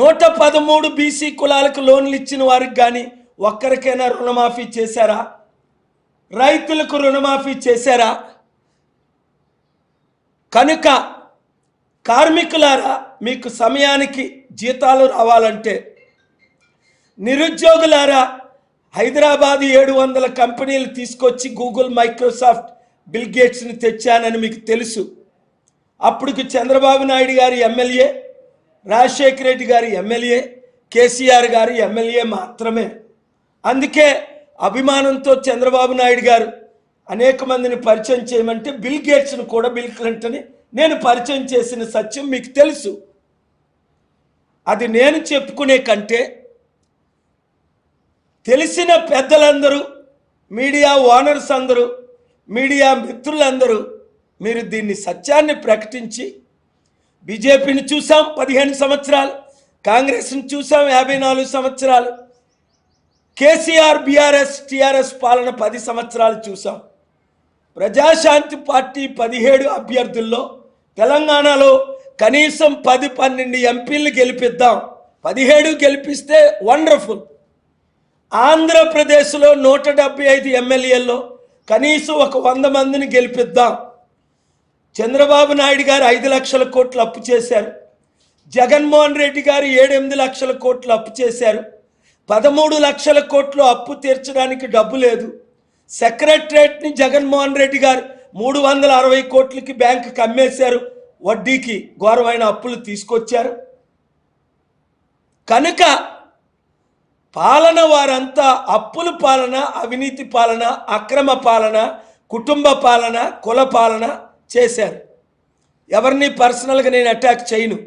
113 BC కులాలకు లోన్లు ఇచ్చిన వారికి కానీ ఒక్కరికైనా రుణమాఫీ చేశారా? రైతులకు రుణమాఫీ చేశారా? కనుక కార్మికులారా, మీకు సమయానికి జీతాలు రావాలంటే, నిరుద్యోగులారా, హైదరాబాద్ 700 కంపెనీలు తీసుకొచ్చి గూగుల్, మైక్రోసాఫ్ట్, బిల్ గేట్స్ని తెచ్చానని మీకు తెలుసు. అప్పటికి చంద్రబాబు నాయుడు గారి ఎమ్మెల్యే, రాజశేఖర రెడ్డి గారి ఎమ్మెల్యే, కేసీఆర్ గారి ఎమ్మెల్యే మాత్రమే. అందుకే అభిమానంతో చంద్రబాబు నాయుడు గారు అనేక మందిని పరిచయం చేయమంటే బిల్ గేట్స్ను కూడా, బిల్ క్లింటన్ని నేను పరిచయం చేసిన సత్యం మీకు తెలుసు. అది నేను చెప్పుకునే కంటే తెలిసిన పెద్దలందరూ, మీడియా ఓనర్స్ అందరూ, మీడియా మిత్రులందరూ మీరు దీన్ని సత్యాన్ని ప్రకటించి, బీజేపీని చూసాం 15 సంవత్సరాలు, కాంగ్రెస్ని చూసాం 54 సంవత్సరాలు, కేసీఆర్, బీఆర్ఎస్, టీఆర్ఎస్ పాలన 10 సంవత్సరాలు చూసాం. ప్రజాశాంతి పార్టీ 17 అభ్యర్థుల్లో తెలంగాణలో కనీసం 10-12 ఎంపీలు గెలిపిద్దాం. 17 గెలిపిస్తే వండర్ఫుల్. ఆంధ్రప్రదేశ్లో 175 ఎమ్మెల్యేల్లో కనీసం ఒక 100 మందిని గెలిపిద్దాం. చంద్రబాబు నాయుడు గారు 5 లక్షల కోట్లు అప్పు చేశారు. జగన్మోహన్ రెడ్డి గారు 7-8 లక్షల కోట్లు అప్పు చేశారు. 13 లక్షల కోట్లు అప్పు తీర్చడానికి డబ్బు లేదు. సెక్రటరేట్ని జగన్మోహన్ రెడ్డి గారు 360 కోట్లకి బ్యాంకుకి అమ్మేశారు. వడ్డీకి ఘోరమైన అప్పులు తీసుకొచ్చారు. కనుక పాలన వారంతా అప్పుల పాలన, అవినీతి పాలన, అక్రమ పాలన, కుటుంబ పాలన, కుల పాలన చేశారు. ఎవరిని పర్సనల్గా నేను అటాక్ చేయను,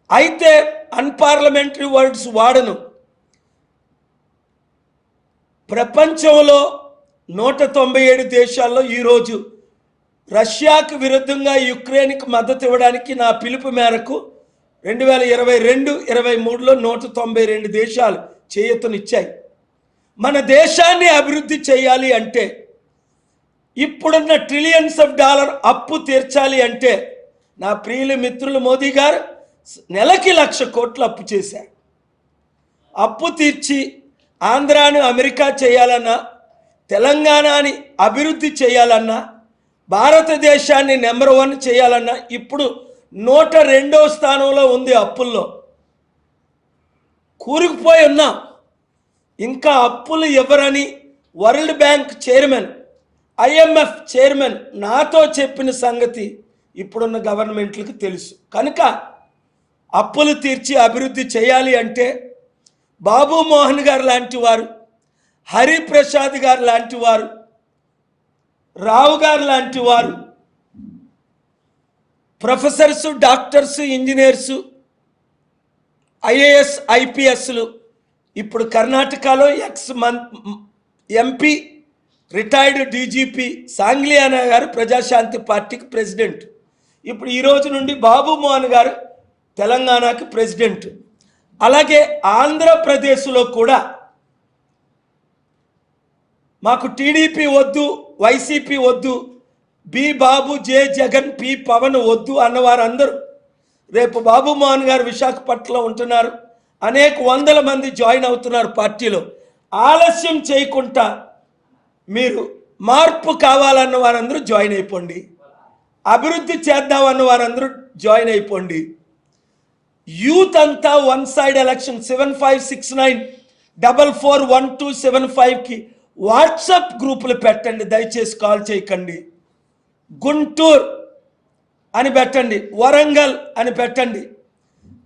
అయితే అన్పార్లమెంటరీ వర్డ్స్ వాడను. ప్రపంచంలో 197 దేశాల్లో ఈరోజు రష్యాకు విరుద్ధంగా యుక్రెయిన్కి మద్దతు ఇవ్వడానికి నా పిలుపు మేరకు 2022-23లో 192 దేశాలు చేయూతనిచ్చాయి. మన దేశాన్ని అభివృద్ధి చేయాలి అంటే, ఇప్పుడున్న ట్రిలియన్స్ ఆఫ్ డాలర్ అప్పు తీర్చాలి అంటే, నా ప్రియుల మిత్రులు మోదీ గారు నెలకి 1,00,000 కోట్లు అప్పు చేశారు. అప్పు తీర్చి ఆంధ్రాను అమెరికా చేయాలన్నా, తెలంగాణని అభివృద్ధి చేయాలన్నా, భారతదేశాన్ని నెంబర్ 1 చేయాలన్నా ఇప్పుడు 102వ స్థానంలో ఉంది అప్పుల్లో. కూరుకుపోయి ఉన్నాం. ఇంకా అప్పులు ఇవ్వరని World Bank chairman, IMF chairman నాతో చెప్పిన సంగతి ఇప్పుడున్న గవర్నమెంట్లకు తెలుసు. కనుక అప్పులు తీర్చి అభివృద్ధి చేయాలి అంటే బాబు మోహన్ గారు లాంటి వారు, హరిప్రసాద్ గారు లాంటి వారు, రావు గారు లాంటి వారు, ప్రొఫెసర్సు, డాక్టర్సు, ఇంజనీర్సు, IAS, IPSలు, ఇప్పుడు కర్ణాటకలో MP, రిటైర్డ్ DGP సాంగ్లియానా గారు ప్రజాశాంతి పార్టీకి ప్రెసిడెంట్. ఇప్పుడు ఈ రోజు నుండి బాబు మోహన్ గారు తెలంగాణకి ప్రెసిడెంట్. అలాగే ఆంధ్రప్రదేశ్లో కూడా మాకు టీడీపీ వద్దు, వైసీపీ వద్దు, బి బాబు, జే జగన్, పి పవన్ వద్దు అన్నవారందరూ రేపు బాబు మోహన్ గారు విశాఖపట్నంలో ఉంటున్నారు. అనేక వందల మంది జాయిన్ అవుతున్నారు పార్టీలో. ఆలస్యం చేయకుండా మీరు మార్పు కావాలన్న వారందరూ జాయిన్ అయిపోండి. అభివృద్ధి చేద్దామన్న వారందరూ జాయిన్ అయిపోండి. యూత్ అంతా వన్ సైడ్ ఎలక్షన్ 7569441275కి వాట్సాప్ గ్రూపులు పెట్టండి. దయచేసి కాల్ చేయకండి. గుంటూరు అని పెట్టండి, వరంగల్ అని పెట్టండి,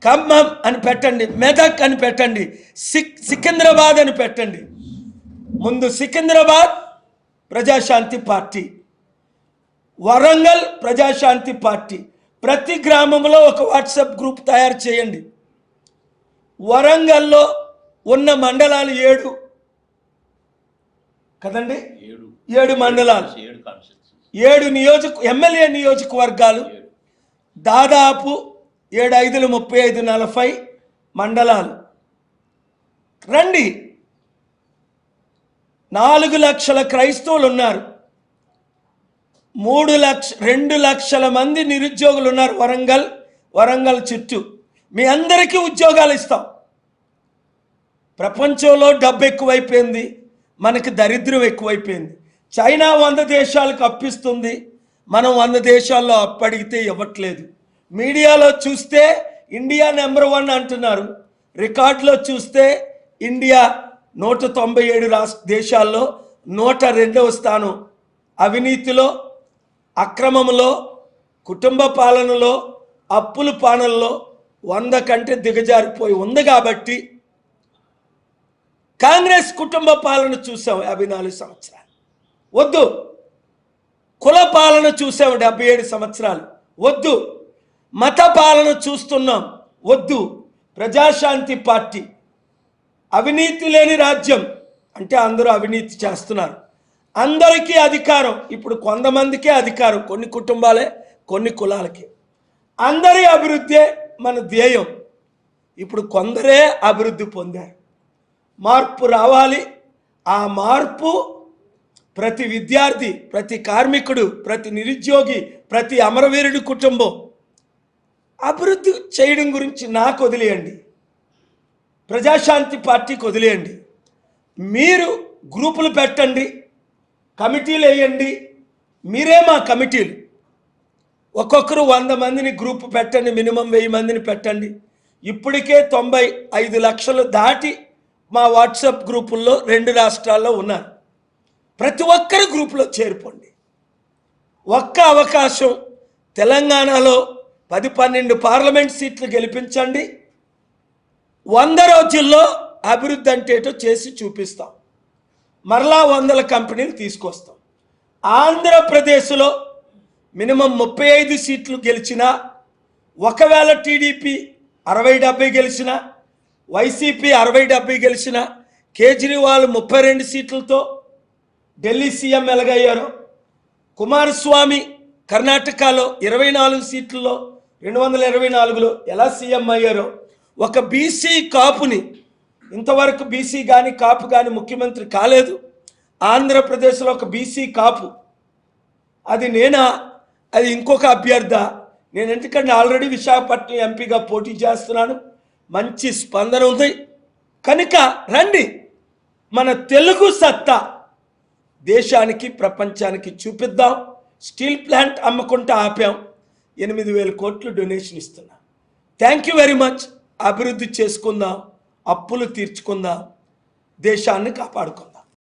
ఖమ్మం అని పెట్టండి, మెదక్ అని పెట్టండి, సికింద్రాబాద్ అని పెట్టండి. ముందు సికింద్రాబాద్ ప్రజాశాంతి పార్టీ, వరంగల్ ప్రజాశాంతి పార్టీ. ప్రతి గ్రామంలో ఒక వాట్సాప్ గ్రూప్ తయారు చేయండి. వరంగల్లో ఉన్న మండలాలు 7 కదండి, 7 మండలాలు, 7 ఎమ్మెల్యే నియోజకవర్గాలు, దాదాపు 7×5=35 మండలాలు. రండి. 4 లక్షల క్రైస్తవులు ఉన్నారు, 2 లక్షల మంది నిరుద్యోగులు ఉన్నారు వరంగల్ చుట్టూ. మీ అందరికీ ఉద్యోగాలు ఇస్తాం. ప్రపంచంలో డబ్బు ఎక్కువైపోయింది, మనకి దరిద్రం ఎక్కువైపోయింది. చైనా 100 దేశాలకు అప్పిస్తుంది, మనం 100 దేశాల్లో అప్పడిగితే ఇవ్వట్లేదు. మీడియాలో చూస్తే ఇండియా నెంబర్ 1 అంటున్నారు, రికార్డులో చూస్తే ఇండియా 197 దేశాల్లో 102వ స్థానం. అవినీతిలో, అక్రమంలో, కుటుంబ పాలనలో, అప్పుల పాలనలో 100 కంటే దిగజారిపోయి ఉంది. కాబట్టి కాంగ్రెస్ కుటుంబ పాలన చూసాం 54 సంవత్సరాలు, వద్దు. కుల పాలన చూసాం 77 సంవత్సరాలు, వద్దు. మత పాలన చూస్తున్నాం, వద్దు. ప్రజాశాంతి పార్టీ, అవినీతి లేని రాజ్యం అంటే అందరూ అవినీతి చేస్తున్నారు. అందరికీ అధికారం, ఇప్పుడు కొంతమందికే అధికారం, కొన్ని కుటుంబాలే, కొన్ని కులాలకి. అందరి అభివృద్ధే మన ధ్యేయం. ఇప్పుడు కొందరే అభివృద్ధి పొందారు. మార్పు రావాలి. ఆ మార్పు ప్రతి విద్యార్థి, ప్రతి కార్మికుడు, ప్రతి నిరుద్యోగి, ప్రతి అమరవీరుడి కుటుంబం అభివృద్ధి చేయడం గురించి నాకు వదిలేయండి, ప్రజాశాంతి పార్టీకి వదిలేయండి. మీరు గ్రూపులు పెట్టండి, కమిటీలు వేయండి. మీరే మా కమిటీలు. ఒక్కొక్కరు 100 మందిని గ్రూపు పెట్టండి, మినిమం 1000 మందిని పెట్టండి. ఇప్పటికే 95 లక్షలు దాటి మా వాట్సాప్ గ్రూపుల్లో 2 రాష్ట్రాల్లో ఉన్నారు. ప్రతి ఒక్కరు గ్రూపులో చేరిపోండి. ఒక్క అవకాశం, తెలంగాణలో 10-12 పార్లమెంట్ సీట్లు గెలిపించండి. 100 రోజుల్లో అభివృద్ధి అంటే ఏటో చేసి చూపిస్తాం. మరలా 100 కంపెనీలు తీసుకొస్తాం. ఆంధ్రప్రదేశ్లో మినిమం 35 సీట్లు గెలిచినా, ఒకవేళ టీడీపీ 60-70 గెలిచినా, వైసీపీ 60-70 గెలిచినా, కేజ్రీవాల్ 32 సీట్లతో ఢిల్లీ సీఎం ఎలాగయ్యారో, కుమారస్వామి కర్ణాటకలో 24 సీట్లలో 224లో ఎలా సీఎం అయ్యారో, ఒక బీసీ కాపుని, ఇంతవరకు బీసీ కానీ కాపు కానీ ముఖ్యమంత్రి కాలేదు. ఆంధ్రప్రదేశ్లో ఒక బీసీ కాపు, అది నేనా, అది ఇంకొక అభ్యర్థ? నేను ఎందుకంటే ఆల్రెడీ విశాఖపట్నం ఎంపీగా పోటీ చేస్తున్నాను, మంచి స్పందన ఉంది. కనుక రండి, మన తెలుగు సత్తా దేశానికి, ప్రపంచానికి చూపిద్దాం. స్టీల్ ప్లాంట్ అమ్మకుంటే ఆపాం, 8,000 కోట్లు డొనేషన్ ఇస్తున్నాం. Thank you very much. అభివృద్ధి చేసుకుందాం, అప్పులు తీర్చుకుందాం, దేశాన్ని కాపాడుకుందాం.